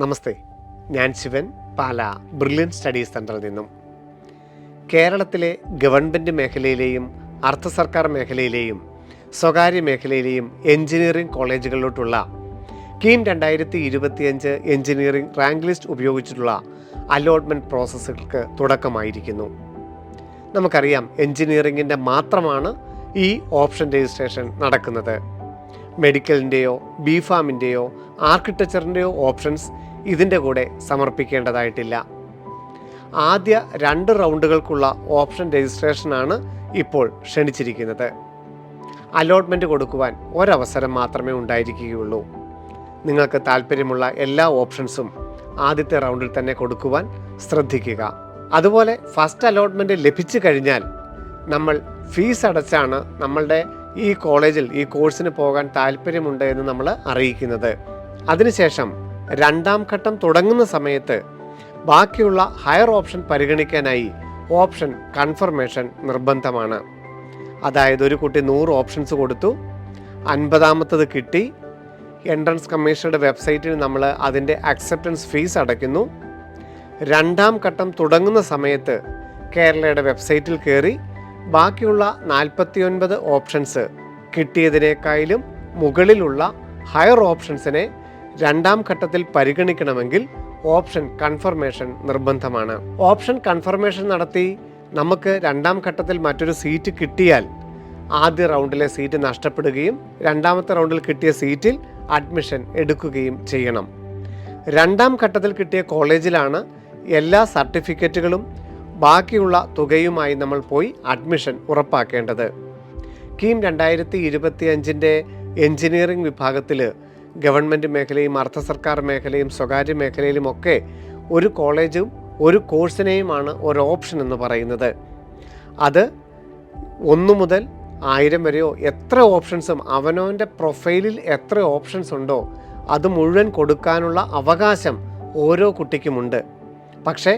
നമസ്തേ, ഞാൻ ശിവൻ, പാല brilliant studies സെൻ്ററിൽ നിന്നും. കേരളത്തിലെ ഗവൺമെൻറ് മേഖലയിലെയും അർദ്ധ സർക്കാർ മേഖലയിലെയും സ്വകാര്യ മേഖലയിലെയും എഞ്ചിനീയറിംഗ് കോളേജുകളിലോട്ടുള്ള കീം 2025 എഞ്ചിനീയറിംഗ് റാങ്ക് ലിസ്റ്റ് ഉപയോഗിച്ചിട്ടുള്ള അലോട്ട്മെൻറ്റ് പ്രോസസ്സുകൾക്ക് തുടക്കമായിരിക്കുന്നു. നമുക്കറിയാം, എഞ്ചിനീയറിംഗിൻ്റെ മാത്രമാണ് ഈ ഓപ്ഷൻ രജിസ്ട്രേഷൻ നടക്കുന്നത്. മെഡിക്കലിൻ്റെയോ ബിഫാമിൻ്റെയോ ആർക്കിടെക്ചറിൻ്റെയോ ഓപ്ഷൻസ് ഇതിൻ്റെ കൂടെ സമർപ്പിക്കേണ്ടതായിട്ടില്ല. ആദ്യ 2 റൗണ്ടുകൾക്കുള്ള ഓപ്ഷൻ രജിസ്ട്രേഷനാണ് ഇപ്പോൾ ക്ഷണിച്ചിരിക്കുന്നത്. അലോട്ട്മെൻറ്റ് കൊടുക്കുവാൻ ഒരവസരം മാത്രമേ ഉണ്ടായിരിക്കുകയുള്ളൂ. നിങ്ങൾക്ക് താല്പര്യമുള്ള എല്ലാ ഓപ്ഷൻസും ആദ്യത്തെ റൗണ്ടിൽ തന്നെ കൊടുക്കുവാൻ ശ്രദ്ധിക്കുക. അതുപോലെ ഫസ്റ്റ് അലോട്ട്മെൻറ്റ് ലഭിച്ചു കഴിഞ്ഞാൽ നമ്മൾ ഫീസ് അടച്ചാണ് നമ്മളുടെ ഈ കോളേജിൽ ഈ കോഴ്സിന് പോകാൻ താല്പര്യമുണ്ട് എന്ന് നമ്മൾ അറിയിക്കുന്നത്. അതിനുശേഷം 2ാം ഘട്ടം തുടങ്ങുന്ന സമയത്ത് ബാക്കിയുള്ള ഹയർ ഓപ്ഷൻ പരിഗണിക്കാനായി ഓപ്ഷൻ കൺഫർമേഷൻ നിർബന്ധമാണ്. അതായത് ഒരു കുട്ടി 100 ഓപ്ഷൻസ് കൊടുത്തു, 50ാമത്തത് കിട്ടി. എൻട്രൻസ് കമ്മീഷനുടെ വെബ്സൈറ്റിൽ നമ്മൾ അതിൻ്റെ അക്സെപ്റ്റൻസ് ഫീസ് അടയ്ക്കുന്നു. 2ാം ഘട്ടം തുടങ്ങുന്ന സമയത്ത് കേരളയുടെ വെബ്സൈറ്റിൽ കയറി ബാക്കിയുള്ള 49 ഓപ്ഷൻസ് കിട്ടിയതിനേക്കാളും മുകളിലുള്ള ഹയർ ഓപ്ഷൻസിനെ 2ാം ഘട്ടത്തിൽ പരിഗണിക്കണമെങ്കിൽ ഓപ്ഷൻ കൺഫർമേഷൻ നിർബന്ധമാണ്. ഓപ്ഷൻ കൺഫർമേഷൻ നടത്തി നമുക്ക് 2ാം ഘട്ടത്തിൽ മറ്റൊരു സീറ്റ് കിട്ടിയാൽ ആദ്യ റൗണ്ടിലെ സീറ്റ് നഷ്ടപ്പെടുകയും 2ാമത്തെ റൗണ്ടിൽ കിട്ടിയ സീറ്റിൽ അഡ്മിഷൻ എടുക്കുകയും ചെയ്യണം. 2ാം ഘട്ടത്തിൽ കിട്ടിയ കോളേജിലാണ് എല്ലാ സർട്ടിഫിക്കറ്റുകളും ബാക്കിയുള്ള തുകയുമായി നമ്മൾ പോയി അഡ്മിഷൻ ഉറപ്പാക്കേണ്ടത്. കീം 2025 എഞ്ചിനീയറിംഗ് വിഭാഗത്തിൽ ഗവൺമെൻറ് മേഖലയും അർദ്ധ സർക്കാർ മേഖലയും സ്വകാര്യ മേഖലയിലുമൊക്കെ ഒരു കോളേജും ഒരു കോഴ്സിനെയുമാണ് ഒരു ഓപ്ഷൻ എന്ന് പറയുന്നത്. അത് 1 മുതൽ 1000 വരെയോ എത്ര ഓപ്ഷൻസും അവനവൻ്റെ പ്രൊഫൈലിൽ എത്ര ഓപ്ഷൻസ് ഉണ്ടോ അത് മുഴുവൻ കൊടുക്കാനുള്ള അവകാശം ഓരോ കുട്ടിക്കുമുണ്ട്. പക്ഷേ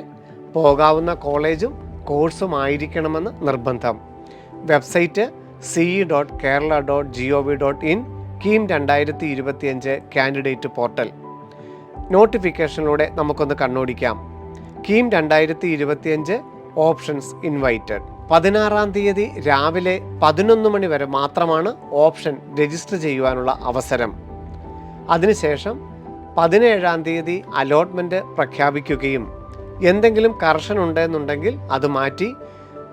പോകാവുന്ന കോളേജും കോഴ്സും ആയിരിക്കണമെന്ന് നിർബന്ധം. Website ce.kerala.gov.in KEAM 2025 candidate portal. നോട്ടിഫിക്കേഷനിലൂടെ നമുക്കൊന്ന് കണ്ണോടിക്കാം. KEAM 2025 options invited. 16-ാം തീയതി രാവിലെ 11 മണി വരെ മാത്രമാണ് ഓപ്ഷൻ രജിസ്റ്റർ ചെയ്യുവാനുള്ള അവസരം. അതിനുശേഷം 17-ാം തീയതി അലോട്ട്മെൻറ്റ് പ്രഖ്യാപിക്കുകയും എന്തെങ്കിലും കറക്ഷൻ ഉണ്ടെന്നുണ്ടെങ്കിൽ അത് മാറ്റി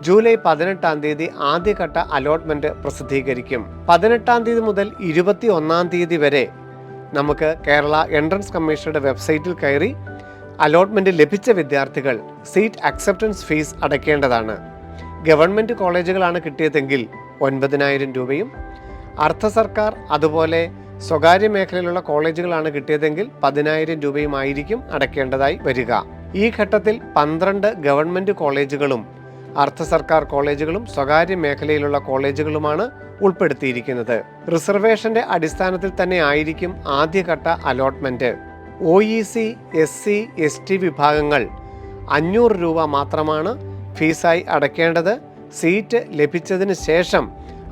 ജൂലൈ 18-ാം തീയതി ആദ്യഘട്ട അലോട്ട്മെൻറ്റ് പ്രസിദ്ധീകരിക്കും. 18-ാം തീയതി മുതൽ 21-ാം തീയതി വരെ നമുക്ക് കേരള എൻട്രൻസ് കമ്മീഷനുടെ വെബ്സൈറ്റിൽ കയറി അലോട്ട്മെൻറ്റ് ലഭിച്ച വിദ്യാർത്ഥികൾ സീറ്റ് അക്സെപ്റ്റൻസ് ഫീസ് അടയ്ക്കേണ്ടതാണ്. ഗവൺമെൻറ് കോളേജുകളാണ് കിട്ടിയതെങ്കിൽ 9,000 രൂപയും, അർദ്ധ സർക്കാർ അതുപോലെ സ്വകാര്യ മേഖലയിലുള്ള കോളേജുകളാണ് കിട്ടിയതെങ്കിൽ 10,000 രൂപയുമായിരിക്കും അടയ്ക്കേണ്ടതായി വരിക. ഈ ഘട്ടത്തിൽ 12 ഗവൺമെൻറ് കോളേജുകളും അർദ്ധ സർക്കാർ കോളേജുകളും സ്വകാര്യ മേഖലയിലുള്ള കോളേജുകളുമാണ് ഉൾപ്പെടുത്തിയിരിക്കുന്നത്. റിസർവേഷന്റെ അടിസ്ഥാനത്തിൽ തന്നെ ആയിരിക്കും ആദ്യഘട്ട അലോട്ട്മെൻറ്റ്. OEC, SC, ST വിഭാഗങ്ങൾ 500 രൂപ മാത്രമാണ് ഫീസായി അടയ്ക്കേണ്ടത്. സീറ്റ് ലഭിച്ചതിന് ശേഷം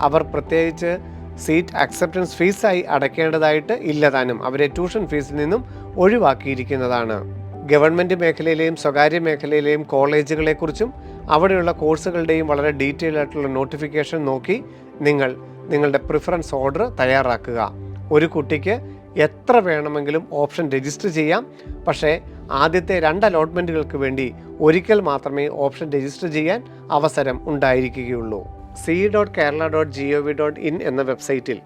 അവർ പ്രത്യേകിച്ച് സീറ്റ് അക്സെപ്റ്റൻസ് ഫീസായി അടയ്ക്കേണ്ടതായിട്ട് ഇല്ലതാനും അവരെ ട്യൂഷൻ ഫീസിൽ നിന്നും ഒഴിവാക്കിയിരിക്കുന്നതാണ്. ഗവൺമെൻറ് മേഖലയിലെയും സ്വകാര്യ മേഖലയിലെയും കോളേജുകളെക്കുറിച്ചും അവിടെയുള്ള കോഴ്സുകളുടെയും വളരെ ഡീറ്റെയിൽ ആയിട്ടുള്ള നോട്ടിഫിക്കേഷൻ നോക്കി നിങ്ങളുടെ പ്രിഫറൻസ് ഓർഡർ തയ്യാറാക്കുക. ഒരു കുട്ടിക്ക് എത്ര വേണമെങ്കിലും ഓപ്ഷൻ രജിസ്റ്റർ ചെയ്യാം. പക്ഷേ ആദ്യത്തെ 2 അലോട്ട്മെൻറ്റുകൾക്ക് വേണ്ടി ഒരിക്കൽ മാത്രമേ ഓപ്ഷൻ രജിസ്റ്റർ ചെയ്യാൻ അവസരം ഉണ്ടായിരിക്കുകയുള്ളൂ. ce.kerala.gov.in എന്ന വെബ്സൈറ്റിൽ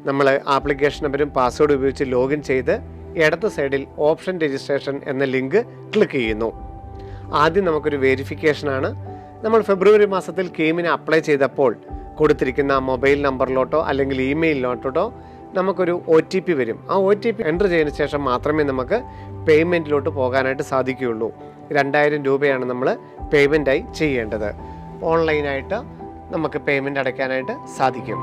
നമ്മൾ ആപ്ലിക്കേഷൻ നമ്പറും പാസ്വേഡ് ഉപയോഗിച്ച് ലോഗിൻ ചെയ്ത് ഇടത്ത് സൈഡിൽ ഓപ്ഷൻ രജിസ്ട്രേഷൻ എന്ന ലിങ്ക് ക്ലിക്ക് ചെയ്യുന്നു. ആദ്യം നമുക്കൊരു വെരിഫിക്കേഷനാണ്. നമ്മൾ ഫെബ്രുവരി മാസത്തിൽ കീമിന് അപ്ലൈ ചെയ്തപ്പോൾ കൊടുത്തിരിക്കുന്ന മൊബൈൽ നമ്പറിലോട്ടോ അല്ലെങ്കിൽ ഇമെയിലിലോട്ടോ നമുക്കൊരു OTP വരും. ആ OTP എൻ്റർ ചെയ്തതിന് ശേഷം മാത്രമേ നമുക്ക് പേയ്മെൻറ്റിലോട്ട് പോകാനായിട്ട് സാധിക്കുകയുള്ളൂ. 2,000 രൂപയാണ് നമ്മൾ പേയ്മെൻറ്റായി ചെയ്യേണ്ടത്. ഓൺലൈനായിട്ട് നമുക്ക് പേയ്മെൻറ്റ് അടയ്ക്കാനായിട്ട് സാധിക്കും.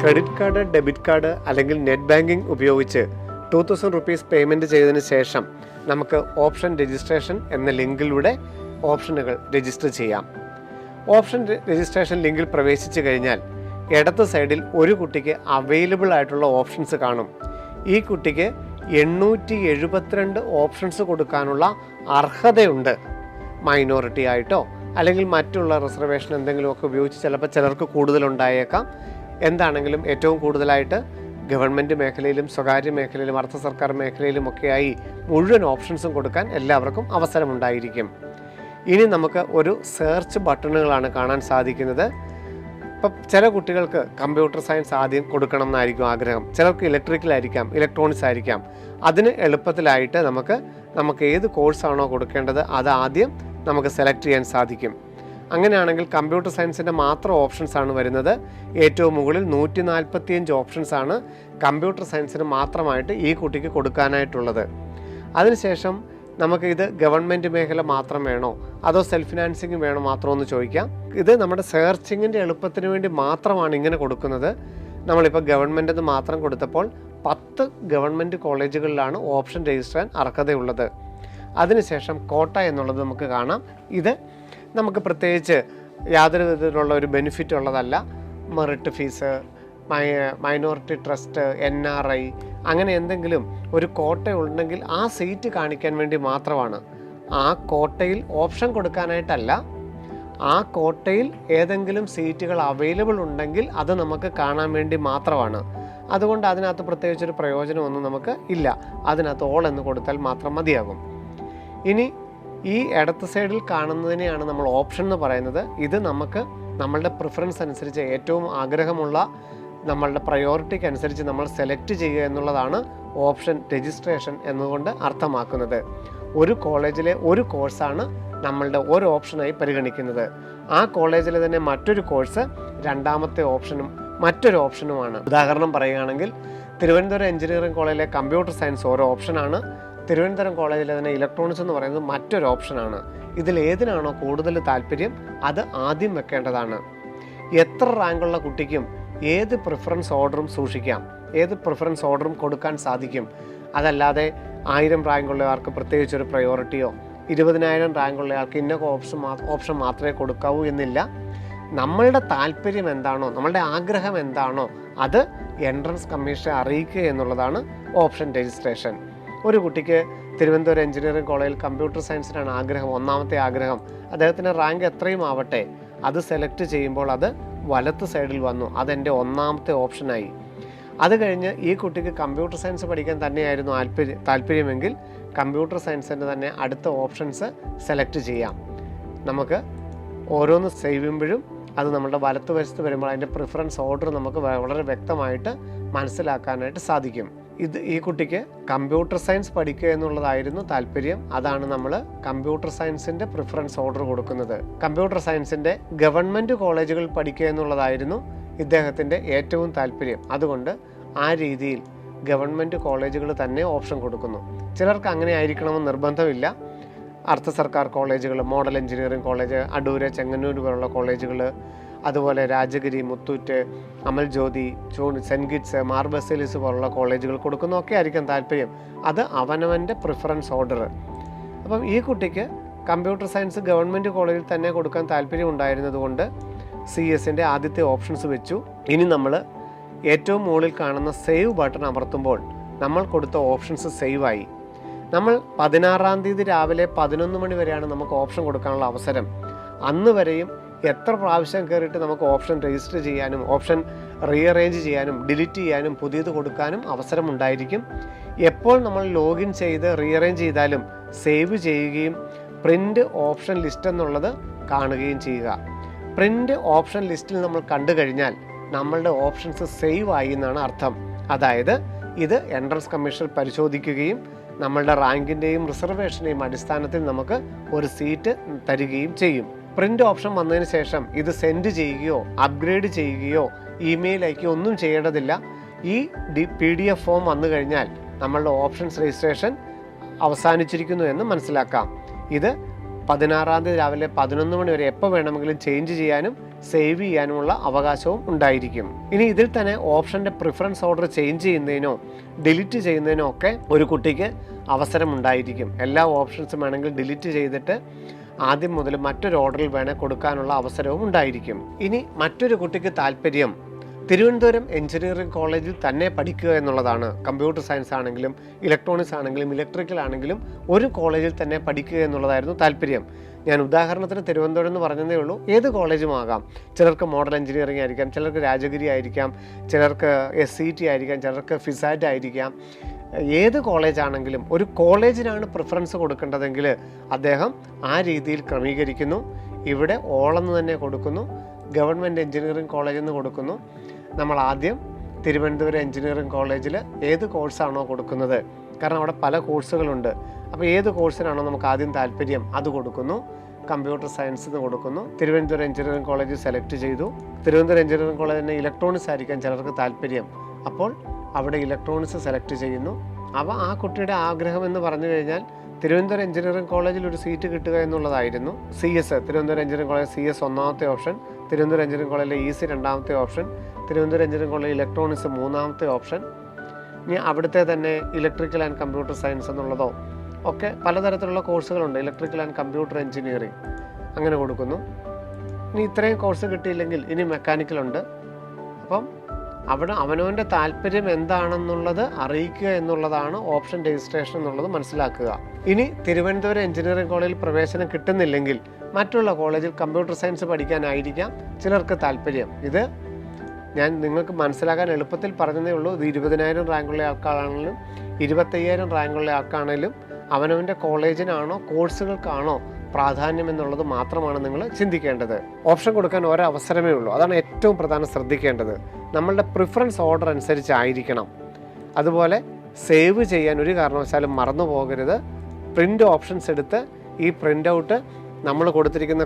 ക്രെഡിറ്റ് കാർഡ്, ഡെബിറ്റ് കാർഡ് അല്ലെങ്കിൽ നെറ്റ് ബാങ്കിംഗ് ഉപയോഗിച്ച് 2,000 rupees പേയ്മെൻറ്റ് ചെയ്തതിന് ശേഷം നമുക്ക് ഓപ്ഷൻ രജിസ്ട്രേഷൻ എന്ന ലിങ്കിലൂടെ ഓപ്ഷനുകൾ രജിസ്റ്റർ ചെയ്യാം. ഓപ്ഷൻ രജിസ്ട്രേഷൻ ലിങ്കിൽ പ്രവേശിച്ചു കഴിഞ്ഞാൽ ഇടത്ത് സൈഡിൽ ഒരു കുട്ടിക്ക് അവൈലബിൾ ആയിട്ടുള്ള ഓപ്ഷൻസ് കാണും. ഈ കുട്ടിക്ക് 872 ഓപ്ഷൻസ് കൊടുക്കാനുള്ള അർഹതയുണ്ട്. മൈനോറിറ്റി ആയിട്ടോ അല്ലെങ്കിൽ മറ്റുള്ള റിസർവേഷൻ എന്തെങ്കിലുമൊക്കെ ഉപയോഗിച്ച് ചിലപ്പോൾ ചിലർക്ക് കൂടുതലുണ്ടായേക്കാം. എന്താണെങ്കിലും ഏറ്റവും കൂടുതലായിട്ട് ഗവൺമെൻറ് മേഖലയിലും സ്വകാര്യ മേഖലയിലും അർദ്ധ സർക്കാർ മേഖലയിലുമൊക്കെയായി മുഴുവൻ ഓപ്ഷൻസും കൊടുക്കാൻ എല്ലാവർക്കും അവസരമുണ്ടായിരിക്കും. ഇനി നമുക്ക് ഒരു സെർച്ച് ബട്ടണുകളാണ് കാണാൻ സാധിക്കുന്നത്. ഇപ്പം ചില കുട്ടികൾക്ക് കമ്പ്യൂട്ടർ സയൻസ് ആദ്യം കൊടുക്കണം എന്നായിരിക്കും ആഗ്രഹം, ചിലർക്ക് ഇലക്ട്രിക്കലായിരിക്കാം, ഇലക്ട്രോണിക്സ് ആയിരിക്കാം. അതിന് എളുപ്പത്തിലായിട്ട് നമുക്ക് ഏത് കോഴ്സാണോ കൊടുക്കേണ്ടത് അത് ആദ്യം നമുക്ക് സെലക്ട് ചെയ്യാൻ സാധിക്കും. അങ്ങനെയാണെങ്കിൽ കമ്പ്യൂട്ടർ സയൻസിൻ്റെ മാത്രം ഓപ്ഷൻസാണ് വരുന്നത്. ഏറ്റവും മുകളിൽ 145 ഓപ്ഷൻസാണ് കമ്പ്യൂട്ടർ സയൻസിന് മാത്രമായിട്ട് ഈ കുട്ടിക്ക് കൊടുക്കാനായിട്ടുള്ളത്. അതിനുശേഷം നമുക്ക് ഇത് ഗവൺമെൻറ് മേഖല മാത്രം വേണോ അതോ സെൽഫ് ഫിനാൻസിങ് വേണോ മാത്രമെന്ന് ചോദിക്കാം. ഇത് നമ്മുടെ സെർച്ചിങ്ങിൻ്റെ എളുപ്പത്തിന് വേണ്ടി മാത്രമാണ് ഇങ്ങനെ കൊടുക്കുന്നത്. നമ്മളിപ്പോൾ ഗവൺമെൻറ് എന്ന് മാത്രം കൊടുത്തപ്പോൾ 10 ഗവൺമെൻറ് കോളേജുകളിലാണ് ഓപ്ഷൻ രജിസ്റ്റർ ചെയ്യാൻ അർഹതയുള്ളത്. അതിനുശേഷം കോട്ട എന്നുള്ളത് നമുക്ക് കാണാം. ഇത് നമുക്ക് പ്രത്യേകിച്ച് യാതൊരു വിധത്തിലുള്ള ഒരു ബെനിഫിറ്റ് ഉള്ളതല്ല. Merit fees, minority trust, NRI അങ്ങനെ എന്തെങ്കിലും ഒരു കോട്ട ഉണ്ടെങ്കിൽ ആ സീറ്റ് കാണിക്കാൻ വേണ്ടി മാത്രമാണ്. ആ കോട്ടയിൽ ഓപ്ഷൻ കൊടുക്കാനായിട്ടല്ല, ആ കോട്ടയിൽ ഏതെങ്കിലും സീറ്റുകൾ അവൈലബിൾ ഉണ്ടെങ്കിൽ അത് നമുക്ക് കാണാൻ വേണ്ടി മാത്രമാണ്. അതുകൊണ്ട് അതിനകത്ത് പ്രത്യേകിച്ചൊരു പ്രയോജനമൊന്നും നമുക്ക് ഇല്ല. അതിനകത്ത് ഓൾ എന്ന് കൊടുത്താൽ മാത്രം മതിയാകും. ഇനി ഈ ഇടത്ത് സൈഡിൽ കാണുന്നതിനെയാണ് നമ്മൾ ഓപ്ഷൻ എന്ന് പറയുന്നത്. ഇത് നമുക്ക് നമ്മളുടെ പ്രിഫറൻസ് അനുസരിച്ച് ഏറ്റവും ആഗ്രഹമുള്ള നമ്മളുടെ പ്രയോറിറ്റിക്ക് അനുസരിച്ച് നമ്മൾ സെലക്ട് ചെയ്യുക എന്നുള്ളതാണ് ഓപ്ഷൻ രജിസ്ട്രേഷൻ എന്നുകൊണ്ട് അർത്ഥമാക്കുന്നത്. ഒരു കോളേജിലെ ഒരു കോഴ്സാണ് നമ്മളുടെ ഒരു ഓപ്ഷനായി പരിഗണിക്കുന്നത്. ആ കോളേജിലെ തന്നെ മറ്റൊരു കോഴ്സ് രണ്ടാമത്തെ ഓപ്ഷനും മറ്റൊരു ഓപ്ഷനുമാണ്. ഉദാഹരണം പറയുകയാണെങ്കിൽ തിരുവനന്തപുരം എഞ്ചിനീയറിംഗ് കോളേജിലെ കമ്പ്യൂട്ടർ സയൻസ് ഒരു ഓപ്ഷനാണ്, തിരുവനന്തപുരം കോളേജിലെ തന്നെ ഇലക്ട്രോണിക്സ് എന്ന് പറയുന്നത് മറ്റൊരു ഓപ്ഷനാണ്. ഇതിൽ ഏതിനാണോ കൂടുതൽ താല്പര്യം അത് ആദ്യം വെക്കേണ്ടതാണ്. എത്ര റാങ്കുള്ള കുട്ടിക്കും ഏത് പ്രിഫറൻസ് ഓർഡറും സൂക്ഷിക്കാം, ഏത് പ്രിഫറൻസ് ഓർഡറും കൊടുക്കാൻ സാധിക്കും. അതല്ലാതെ 1000 റാങ്കുള്ളവർക്ക് പ്രത്യേകിച്ചൊരു പ്രയോറിറ്റിയോ 20,000 റാങ്കുള്ളയാൾക്ക് ഇന്ന ഓപ്ഷൻ മാത്രമേ കൊടുക്കാവൂ എന്നില്ല. നമ്മളുടെ താല്പര്യം എന്താണോ, നമ്മളുടെ ആഗ്രഹം എന്താണോ അത് എൻട്രൻസ് കമ്മീഷനെ അറിയിക്കുക എന്നുള്ളതാണ് ഓപ്ഷൻ രജിസ്ട്രേഷൻ. ഒരു കുട്ടിക്ക് തിരുവനന്തപുരം എഞ്ചിനീയറിംഗ് കോളേജിൽ കമ്പ്യൂട്ടർ സയൻസിനാണ് ആഗ്രഹം, ഒന്നാമത്തെ ആഗ്രഹം. അദ്ദേഹത്തിന് റാങ്ക് എത്രയും ആവട്ടെ, അത് സെലക്ട് ചെയ്യുമ്പോൾ അത് വലത്ത് സൈഡിൽ വന്നു, അതെൻ്റെ ഒന്നാമത്തെ ഓപ്ഷനായി. അത് കഴിഞ്ഞ് ഈ കുട്ടിക്ക് കമ്പ്യൂട്ടർ സയൻസ് പഠിക്കാൻ തന്നെയായിരുന്നു താല്പര്യമെങ്കിൽ കമ്പ്യൂട്ടർ സയൻസിൻ്റെ തന്നെ അടുത്ത ഓപ്ഷൻസ് സെലക്ട് ചെയ്യാം. നമുക്ക് ഓരോന്ന് സേവ് ചെയ്യുമ്പോഴും അത് നമ്മുടെ വലത്ത് വശത്ത് വരുമ്പോൾ അതിൻ്റെ പ്രിഫറൻസ് ഓർഡർ നമുക്ക് വളരെ വ്യക്തമായിട്ട് മനസ്സിലാക്കാനായിട്ട് സാധിക്കും. ഈ കുട്ടിക്ക് കമ്പ്യൂട്ടർ സയൻസ് പഠിക്കുക എന്നുള്ളതായിരുന്നു താല്പര്യം. അതാണ് നമ്മൾ കമ്പ്യൂട്ടർ സയൻസിൻ്റെ പ്രിഫറൻസ് ഓർഡർ കൊടുക്കുന്നത്. കമ്പ്യൂട്ടർ സയൻസിൻ്റെ ഗവൺമെൻറ് കോളേജുകൾ പഠിക്കുക എന്നുള്ളതായിരുന്നു ഇദ്ദേഹത്തിൻ്റെ ഏറ്റവും താല്പര്യം. അതുകൊണ്ട് ആ രീതിയിൽ ഗവൺമെൻറ് കോളേജുകൾ തന്നെ ഓപ്ഷൻ കൊടുക്കുന്നു. ചിലർക്ക് അങ്ങനെ ആയിരിക്കണമെന്ന് നിർബന്ധമില്ല. അർദ്ധ സർക്കാർ കോളേജുകൾ, model engineering college, Adoor, Chengannur പോലുള്ള കോളേജുകൾ, അതുപോലെ രാജഗിരി, മുത്തൂറ്റ്, അമൽ ജ്യോതി, സെൻറ്റ് കിറ്റ്സ്, മാർ ബസേലിസ് പോലുള്ള കോളേജുകൾ കൊടുക്കുന്നതൊക്കെ ആയിരിക്കും താല്പര്യം. അത് അവനവൻ്റെ പ്രിഫറൻസ് ഓർഡർ. അപ്പം ഈ കുട്ടിക്ക് കമ്പ്യൂട്ടർ സയൻസ് ഗവൺമെൻറ് കോളേജിൽ തന്നെ കൊടുക്കാൻ താല്പര്യം ഉണ്ടായിരുന്നത് കൊണ്ട് CS-ൻ്റെ ആദ്യത്തെ ഓപ്ഷൻസ് വെച്ചു. ഇനി നമ്മൾ ഏറ്റവും മുകളിൽ കാണുന്ന സേവ് ബട്ടൺ അമർത്തുമ്പോൾ നമ്മൾ കൊടുത്ത ഓപ്ഷൻസ് സേവായി. നമ്മൾ 16-ാം തീയതി രാവിലെ 11 മണി വരെയാണ് നമുക്ക് ഓപ്ഷൻ കൊടുക്കാനുള്ള അവസരം. അന്ന് വരെയും എത്ര പ്രാവശ്യം കയറിയിട്ട് നമുക്ക് ഓപ്ഷൻ രജിസ്റ്റർ ചെയ്യാനും ഓപ്ഷൻ റീഅറേഞ്ച് ചെയ്യാനും ഡിലീറ്റ് ചെയ്യാനും പുതിയത് കൊടുക്കാനും അവസരമുണ്ടായിരിക്കും. എപ്പോൾ നമ്മൾ ലോഗിൻ ചെയ്ത് റീഅറേഞ്ച് ചെയ്താലും സേവ് ചെയ്യുകയും പ്രിൻ്റ് ഓപ്ഷൻ ലിസ്റ്റ് എന്നുള്ളത് കാണുകയും ചെയ്യുക. പ്രിൻ്റ് ഓപ്ഷൻ ലിസ്റ്റിൽ നമ്മൾ കണ്ടു കഴിഞ്ഞാൽ നമ്മളുടെ ഓപ്ഷൻസ് സേവ് ആയി എന്നാണ് അർത്ഥം. അതായത് ഇത് എൻട്രൻസ് കമ്മീഷൻ പരിശോധിക്കുകയും നമ്മളുടെ റാങ്കിൻ്റെയും റിസർവേഷൻ്റെയും അടിസ്ഥാനത്തിൽ നമുക്ക് ഒരു സീറ്റ് തരികയും ചെയ്യും. പ്രിൻ്റ് ഓപ്ഷൻ വന്നതിന് ശേഷം ഇത് സെൻഡ് ചെയ്യുകയോ അപ്ഗ്രേഡ് ചെയ്യുകയോ ഇമെയിൽ അയക്കുകയോ ഒന്നും ചെയ്യേണ്ടതില്ല. ഈ PDF ഫോം വന്നു കഴിഞ്ഞാൽ നമ്മളുടെ ഓപ്ഷൻസ് രജിസ്ട്രേഷൻ അവസാനിച്ചിരിക്കുന്നു എന്ന് മനസ്സിലാക്കാം. ഇത് 16-ാം തീയതി രാവിലെ 11 മണി വരെ എപ്പോൾ വേണമെങ്കിലും ചേഞ്ച് ചെയ്യാനും സേവ് ചെയ്യാനുമുള്ള അവകാശവും ഉണ്ടായിരിക്കും. ഇനി ഇതിൽ തന്നെ ഓപ്ഷൻ്റെ പ്രിഫറൻസ് ഓർഡർ ചേഞ്ച് ചെയ്യുന്നതിനോ ഡിലീറ്റ് ചെയ്യുന്നതിനോ ഒക്കെ ഒരു കുട്ടിക്ക് അവസരം ഉണ്ടായിരിക്കും. എല്ലാ ഓപ്ഷൻസും വേണമെങ്കിൽ ഡിലീറ്റ് ചെയ്തിട്ട് ആദ്യം മുതൽ മറ്റൊരു ഓർഡറിൽ വേണേൽ കൊടുക്കാനുള്ള അവസരവും ഉണ്ടായിരിക്കും. ഇനി മറ്റൊരു കുട്ടിക്ക് താല്പര്യം തിരുവനന്തപുരം എഞ്ചിനീയറിംഗ് കോളേജിൽ തന്നെ പഠിക്കുക എന്നുള്ളതാണ്. കമ്പ്യൂട്ടർ സയൻസ് ആണെങ്കിലും ഇലക്ട്രോണിക്സ് ആണെങ്കിലും ഇലക്ട്രിക്കൽ ആണെങ്കിലും ഒരു കോളേജിൽ തന്നെ പഠിക്കുക എന്നുള്ളതായിരുന്നു താല്പര്യം. ഞാൻ ഉദാഹരണത്തിന് തിരുവനന്തപുരം എന്ന് പറഞ്ഞതേ ഉള്ളൂ, ഏത് കോളേജും ആകാം. ചിലർക്ക് മോഡൽ എഞ്ചിനീയറിംഗ് ആയിരിക്കാം, ചിലർക്ക് രാജഗിരി ആയിരിക്കാം, ചിലർക്ക് SCT ആയിരിക്കാം, ചിലർക്ക് ഫിസാറ്റ് ആയിരിക്കാം. ഏത് കോളേജാണെങ്കിലും ഒരു കോളേജിനാണ് പ്രിഫറൻസ് കൊടുക്കേണ്ടതെങ്കിൽ അദ്ദേഹം ആ രീതിയിൽ ക്രമീകരിക്കുന്നു. ഇവിടെ ഓളെന്ന് തന്നെ കൊടുക്കുന്നു, ഗവൺമെൻറ് എഞ്ചിനീയറിംഗ് കോളേജിൽ നിന്ന് കൊടുക്കുന്നു. നമ്മൾ ആദ്യം തിരുവനന്തപുരം എഞ്ചിനീയറിംഗ് കോളേജിൽ ഏത് കോഴ്സാണോ കൊടുക്കുന്നത്, കാരണം അവിടെ പല കോഴ്സുകളുണ്ട്, അപ്പോൾ ഏത് കോഴ്സിനാണോ നമുക്ക് ആദ്യം താല്പര്യം അത് കൊടുക്കുന്നു. കമ്പ്യൂട്ടർ സയൻസ് എന്ന് കൊടുക്കുന്നു. തിരുവനന്തപുരം എഞ്ചിനീയറിംഗ് കോളേജ് സെലക്ട് ചെയ്തു. തിരുവനന്തപുരം എഞ്ചിനീയറിംഗ് കോളേജിന് ഇലക്ട്രോണിക്സ് ആയിരിക്കാം ചിലർക്ക് താല്പര്യം, അപ്പോൾ അവിടെ ഇലക്ട്രോണിക്സ് സെലക്ട് ചെയ്യുന്നു. അപ്പോൾ ആ കുട്ടിയുടെ ആഗ്രഹം എന്ന് പറഞ്ഞു കഴിഞ്ഞാൽ തിരുവനന്തപുരം എഞ്ചിനീയറിംഗ് കോളേജിൽ ഒരു സീറ്റ് കിട്ടുക എന്നുള്ളതായിരുന്നു. CS Thiruvananthapuram engineering college CS ഒന്നാമത്തെ ഓപ്ഷൻ, തിരുവനന്തപുരം എഞ്ചിനീയറിംഗ് കോളേജിലെ EC രണ്ടാമത്തെ option, Thiruvananthapuram engineering college electronics മൂന്നാമത്തെ ഓപ്ഷൻ. ഇനി അവിടുത്തെ തന്നെ ഇലക്ട്രിക്കൽ ആൻഡ് കമ്പ്യൂട്ടർ സയൻസ് എന്നുള്ളതോ ഒക്കെ പലതരത്തിലുള്ള കോഴ്സുകളുണ്ട്. ഇലക്ട്രിക്കൽ ആൻഡ് കമ്പ്യൂട്ടർ എഞ്ചിനീയറിംഗ് അങ്ങനെ കൊടുക്കുന്നു. ഇനി ഇത്രയും കോഴ്സ് കിട്ടിയില്ലെങ്കിൽ ഇനി മെക്കാനിക്കലുണ്ട്. അപ്പം അവിടെ അവനവൻ്റെ താല്പര്യം എന്താണെന്നുള്ളത് അറിയിക്കുക എന്നുള്ളതാണ് ഓപ്ഷൻ രജിസ്ട്രേഷൻ എന്നുള്ളത് മനസ്സിലാക്കുക. ഇനി തിരുവനന്തപുരം എഞ്ചിനീയറിംഗ് കോളേജിൽ പ്രവേശനം കിട്ടുന്നില്ലെങ്കിൽ മറ്റുള്ള കോളേജിൽ കമ്പ്യൂട്ടർ സയൻസ് പഠിക്കാനായിരിക്കാം ചിലർക്ക് താല്പര്യം. ഇത് ഞാൻ നിങ്ങൾക്ക് മനസ്സിലാക്കാൻ എളുപ്പത്തിൽ പറഞ്ഞതേ ഉള്ളൂ. ഇത് 20,000 റാങ്കുള്ള ആൾക്കാരാണെങ്കിലും 25,000 റാങ്കുള്ള ആൾക്കാണെങ്കിലും അവനവൻ്റെ കോളേജിനാണോ കോഴ്സുകൾക്കാണോ പ്രാധാന്യം എന്നുള്ളത് മാത്രമാണ് നിങ്ങൾ ചിന്തിക്കേണ്ടത്. ഓപ്ഷൻ കൊടുക്കാൻ ഒരവസരമേ ഉള്ളൂ. അതാണ് ഏറ്റവും പ്രധാനം ശ്രദ്ധിക്കേണ്ടത്. നമ്മളുടെ പ്രിഫറൻസ് ഓർഡർ അനുസരിച്ചായിരിക്കണം. അതുപോലെ സേവ് ചെയ്യാൻ ഒരു കാരണവശാലും മറന്നു പോകരുത്. പ്രിൻ്റ് ഓപ്ഷൻസ് എടുത്ത് ഈ പ്രിൻ്റ് ഔട്ട് നമ്മൾ കൊടുത്തിരിക്കുന്ന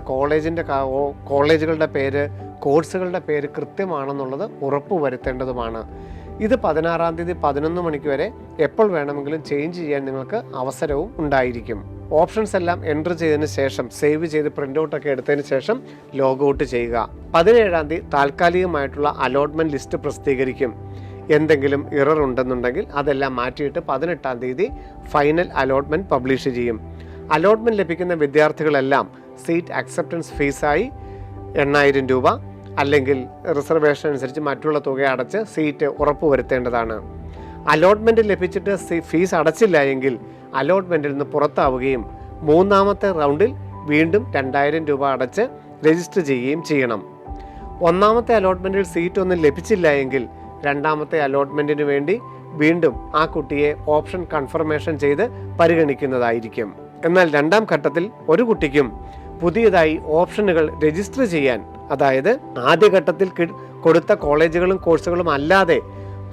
കോളേജുകളുടെ പേര്, കോഴ്സുകളുടെ പേര് കൃത്യമാണെന്നുള്ളത് ഉറപ്പ് വരുത്തേണ്ടതുമാണ്. ഇത് 16-ാം തീയതി 11 മണിക്ക് വരെ എപ്പോൾ വേണമെങ്കിലും ചേഞ്ച് ചെയ്യാൻ നിങ്ങൾക്ക് അവസരവും ഉണ്ടായിരിക്കും. ഓപ്ഷൻസ് എല്ലാം എൻ്റർ ചെയ്തതിന് ശേഷം സേവ് ചെയ്ത് പ്രിൻ്റ് ഔട്ടൊക്കെ എടുത്തതിന് ശേഷം ലോഗ് ഔട്ട് ചെയ്യുക. 17-ാം തീയതി താൽക്കാലികമായിട്ടുള്ള അലോട്ട്മെൻറ്റ് ലിസ്റ്റ് പ്രസിദ്ധീകരിക്കും. എന്തെങ്കിലും എറർ ഉണ്ടെന്നുണ്ടെങ്കിൽ അതെല്ലാം മാറ്റിയിട്ട് 18-ാം തീയതി ഫൈനൽ അലോട്ട്മെൻറ്റ് പബ്ലിഷ് ചെയ്യും. അലോട്ട്മെൻറ്റ് ലഭിക്കുന്ന വിദ്യാർത്ഥികളെല്ലാം സീറ്റ് അക്സെപ്റ്റൻസ് ഫീസായി 8,000 രൂപ അല്ലെങ്കിൽ റിസർവേഷൻ അനുസരിച്ച് മറ്റുള്ള തുക അടച്ച് സീറ്റ് ഉറപ്പുവരുത്തേണ്ടതാണ്. അലോട്ട്മെൻറ്റ് ലഭിച്ചിട്ട് ഫീസ് അടച്ചില്ല എങ്കിൽ അലോട്ട്മെൻറ്റിൽ നിന്ന് പുറത്താവുകയും 3ാമത്തെ റൗണ്ടിൽ വീണ്ടും 2,000 രൂപ അടച്ച് രജിസ്റ്റർ ചെയ്യുകയും ചെയ്യണം. 1ാമത്തെ അലോട്ട്മെൻറ്റിൽ സീറ്റ് ഒന്നും ലഭിച്ചില്ല എങ്കിൽ 2ാമത്തെ അലോട്ട്മെൻറ്റിന് വേണ്ടി വീണ്ടും ആ കുട്ടിയെ ഓപ്ഷൻ കൺഫർമേഷൻ ചെയ്ത് പരിഗണിക്കുന്നതായിരിക്കും. എന്നാൽ 2ാം ഘട്ടത്തിൽ ഒരു കുട്ടിക്കും പുതിയതായി ഓപ്ഷനുകൾ രജിസ്റ്റർ ചെയ്യാൻ, അതായത് ആദ്യഘട്ടത്തിൽ കൊടുത്ത കോളേജുകളും കോഴ്സുകളും അല്ലാതെ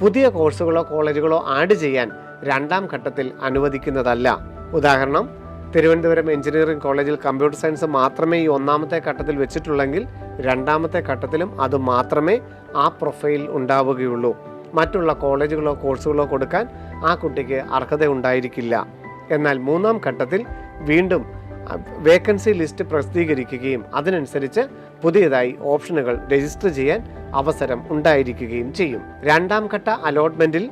പുതിയ കോഴ്സുകളോ കോളേജുകളോ ആഡ് ചെയ്യാൻ 2ാം ഘട്ടത്തിൽ അനുവദിക്കുന്നതല്ല. ഉദാഹരണം, തിരുവനന്തപുരം എഞ്ചിനീയറിംഗ് കോളേജിൽ കമ്പ്യൂട്ടർ സയൻസ് മാത്രമേ ഈ 1ാമത്തെ ഘട്ടത്തിൽ വെച്ചിട്ടുള്ളെങ്കിൽ 2ാമത്തെ ഘട്ടത്തിലും അത് മാത്രമേ ആ പ്രൊഫൈൽ ഉണ്ടാവുകയുള്ളൂ. മറ്റുള്ള കോളേജുകളോ കോഴ്സുകളോ കൊടുക്കാൻ ആ കുട്ടിക്ക് അർഹത ഉണ്ടായിരിക്കില്ല. എന്നാൽ 3ാം ഘട്ടത്തിൽ വീണ്ടും വേക്കൻസി ലിസ്റ്റ് പ്രസിദ്ധീകരിക്കുകയും അതിനനുസരിച്ച് പുതിയതായി ഓപ്ഷനുകൾ രജിസ്റ്റർ ചെയ്യാൻ അവസരം ഉണ്ടായിരിക്കുകയും ചെയ്യും. 2ാം ഘട്ട അലോട്ട്മെൻറ്റിൽ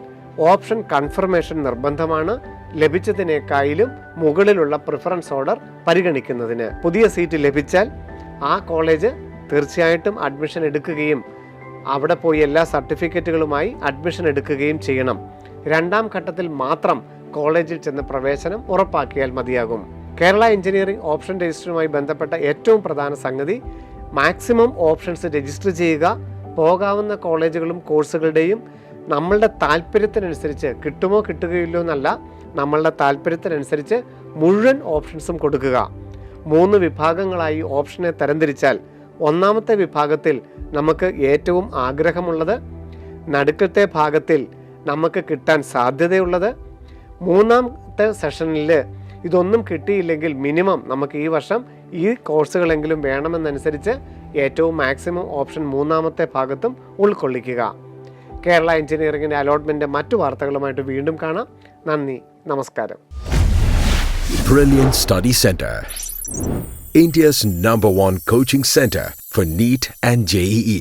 ഓപ്ഷൻ കൺഫർമേഷൻ നിർബന്ധമാണ്. ലഭിച്ചതിനേക്കാളും മുകളിലുള്ള പ്രിഫറൻസ് ഓർഡർ പരിഗണിക്കുന്നതിന്. പുതിയ സീറ്റ് ലഭിച്ചാൽ ആ കോളേജ് തീർച്ചയായിട്ടും അഡ്മിഷൻ എടുക്കുകയും അവിടെ പോയി എല്ലാ സർട്ടിഫിക്കറ്റുകളുമായി അഡ്മിഷൻ എടുക്കുകയും ചെയ്യണം. 2ാം ഘട്ടത്തിൽ മാത്രം കോളേജിൽ ചെന്ന് പ്രവേശനം ഉറപ്പാക്കിയാൽ മതിയാകും. കേരള എഞ്ചിനീയറിംഗ് ഓപ്ഷൻ രജിസ്റ്ററുമായി ബന്ധപ്പെട്ട ഏറ്റവും പ്രധാന സംഗതി മാക്സിമം ഓപ്ഷൻസ് രജിസ്റ്റർ ചെയ്യുക. പോകാവുന്ന കോളേജുകളും കോഴ്സുകളുടെയും നമ്മളുടെ താല്പര്യത്തിനനുസരിച്ച് കിട്ടുമോ കിട്ടുകയില്ലോ എന്നല്ല, നമ്മളുടെ താല്പര്യത്തിനനുസരിച്ച് മുഴുവൻ ഓപ്ഷൻസും കൊടുക്കുക. 3 വിഭാഗങ്ങളായി ഓപ്ഷനെ തരംതിരിച്ചാൽ 1ാമത്തെ വിഭാഗത്തിൽ നമുക്ക് ഏറ്റവും ആഗ്രഹമുള്ളത്, നടുക്കത്തെ ഭാഗത്തിൽ നമുക്ക് കിട്ടാൻ സാധ്യതയുള്ളത്, 3ാമത്തെ സെഷനിൽ ഇതൊന്നും കിട്ടിയില്ലെങ്കിൽ മിനിമം നമുക്ക് ഈ വർഷം ഈ കോഴ്സുകളെങ്കിലും വേണമെന്നനുസരിച്ച് ഏറ്റവും മാക്സിമം ഓപ്ഷൻ 3ാമത്തെ ഭാഗത്തും ഉൾക്കൊള്ളിക്കുക. കേരള എഞ്ചിനീയറിംഗിൻ്റെ അലോട്ട്മെൻറ്റ് മറ്റു വാർത്തകളുമായിട്ട് വീണ്ടും കാണാം. നന്ദി, നമസ്കാരം. Brilliant Study Center, India's #1 coaching center for NEET and JEE.